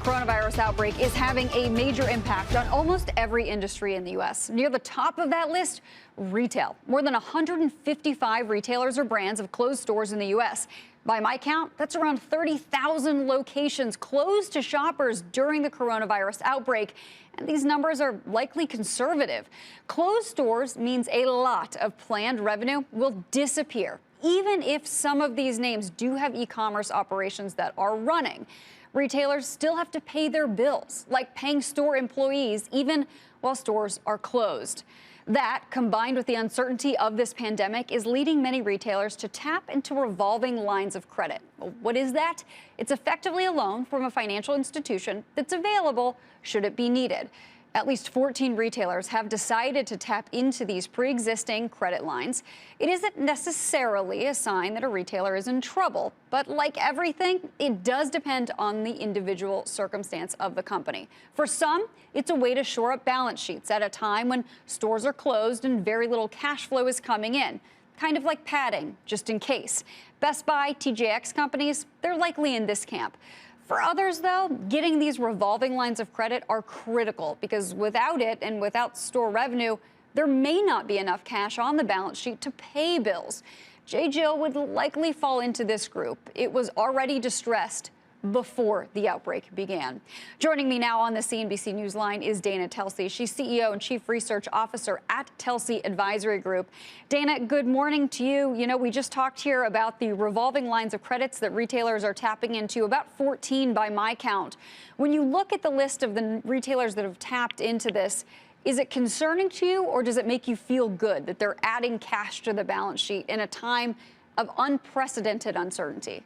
coronavirus outbreak is having a major impact on almost every industry in the U.S. Near the top of that list, retail. More than 155 retailers or brands have closed stores in the U.S. By my count, that's around 30,000 locations closed to shoppers during the coronavirus outbreak. And these numbers are likely conservative. Closed stores means a lot of planned revenue will disappear, even if some of these names do have e-commerce operations that are running. Retailers still have to pay their bills, like paying store employees, even while stores are closed. That, combined with the uncertainty of this pandemic, is leading many retailers to tap into revolving lines of credit. What is that? It's effectively a loan from a financial institution that's available should it be needed. At least 14 retailers have decided to tap into these pre-existing credit lines. It isn't necessarily a sign that a retailer is in trouble, but like everything, it does depend on the individual circumstance of the company. For some, it's a way to shore up balance sheets at a time when stores are closed and very little cash flow is coming in. Kind of like padding, just in case. Best Buy, TJX companies, they're likely in this camp. For others, though, getting these revolving lines of credit are critical because without it and without store revenue, there may not be enough cash on the balance sheet to pay bills. J.Jill would likely fall into this group. It was already distressed before the outbreak began. Joining me now on the CNBC Newsline is Dana Telsey. She's CEO and Chief Research Officer at Telsey Advisory Group. Dana, good morning to you. You know, we just talked here about the revolving lines of credits that retailers are tapping into, about 14 by my count. When you look at the list of the retailers that have tapped into this, is it concerning to you, or does it make you feel good that they're adding cash to the balance sheet in a time of unprecedented uncertainty?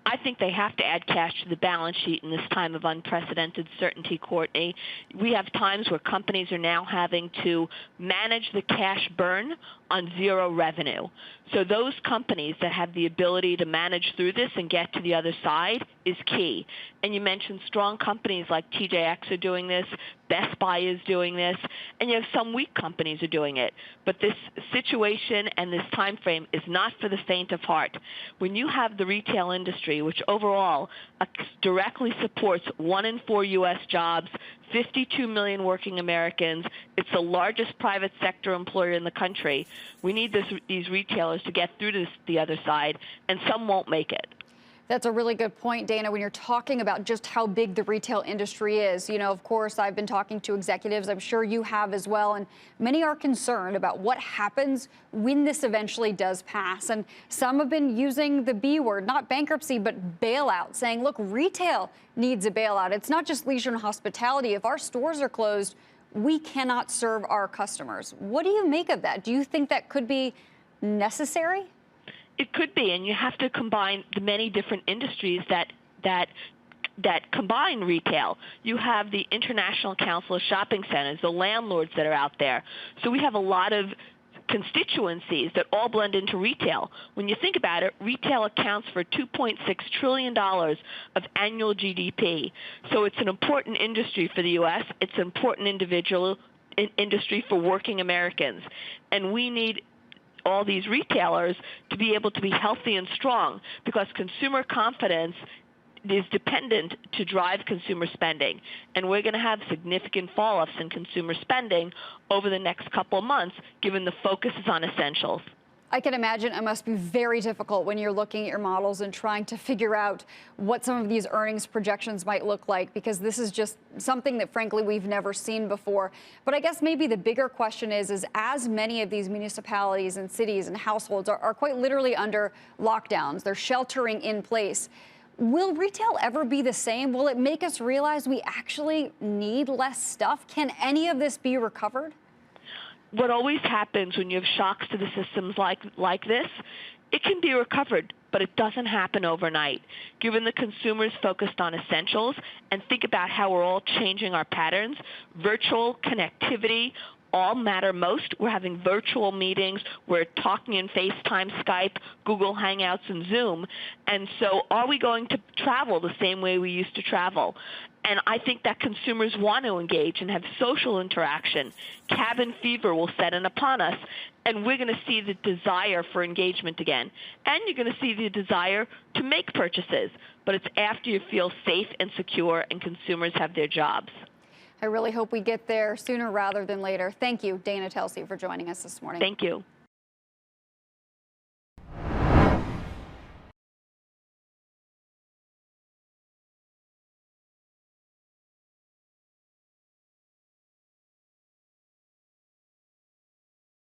I think they have to add cash to the balance sheet in this time of unprecedented certainty, Courtney. We have times where companies are now having to manage the cash burn on zero revenue. So those companies that have the ability to manage through this and get to the other side is key. And you mentioned strong companies like TJX are doing this, Best Buy is doing this, and you have some weak companies are doing it. But this situation and this time frame is not for the faint of heart. When you have the retail industry, which overall directly supports 1 in 4 U.S. jobs, 52 million working Americans. It's the largest private sector employer in the country. We need these retailers to get through to the other side, and some won't make it. That's a really good point, Dana, when you're talking about just how big the retail industry is. You know, of course, I've been talking to executives. I'm sure you have as well. And many are concerned about what happens when this eventually does pass. And some have been using the B word, not bankruptcy, but bailout, saying, look, retail needs a bailout. It's not just leisure and hospitality. If our stores are closed, we cannot serve our customers. What do you make of that? Do you think that could be necessary? It could be, and you have to combine the many different industries that combine retail. You have the International Council of Shopping Centers, the landlords that are out there. So we have a lot of constituencies that all blend into retail. When you think about it, retail accounts for $2.6 trillion of annual GDP. So it's an important industry for the U.S. It's an important industry for working Americans. And we need all these retailers to be able to be healthy and strong because consumer confidence is dependent to drive consumer spending. And we're going to have significant fall-offs in consumer spending over the next couple of months, given the focus is on essentials. I can imagine it must be very difficult when you're looking at your models and trying to figure out what some of these earnings projections might look like, because this is just something that, frankly, we've never seen before. But I guess maybe the bigger question is as many of these municipalities and cities and households are quite literally under lockdowns, they're sheltering in place. Will retail ever be the same? Will it make us realize we actually need less stuff? Can any of this be recovered? What always happens when you have shocks to the systems like this, it can be recovered, but it doesn't happen overnight. Given the consumers focused on essentials, and think about how we're all changing our patterns, virtual connectivity all matter most. We're having virtual meetings. We're talking in FaceTime, Skype, Google Hangouts, and Zoom. And so are we going to travel the same way we used to travel? And I think that consumers want to engage and have social interaction. Cabin fever will set in upon us, and we're going to see the desire for engagement again. And you're going to see the desire to make purchases. but it's after you feel safe and secure and consumers have their jobs. I really hope we get there sooner rather than later. Thank you, Dana Telsey, for joining us this morning. Thank you.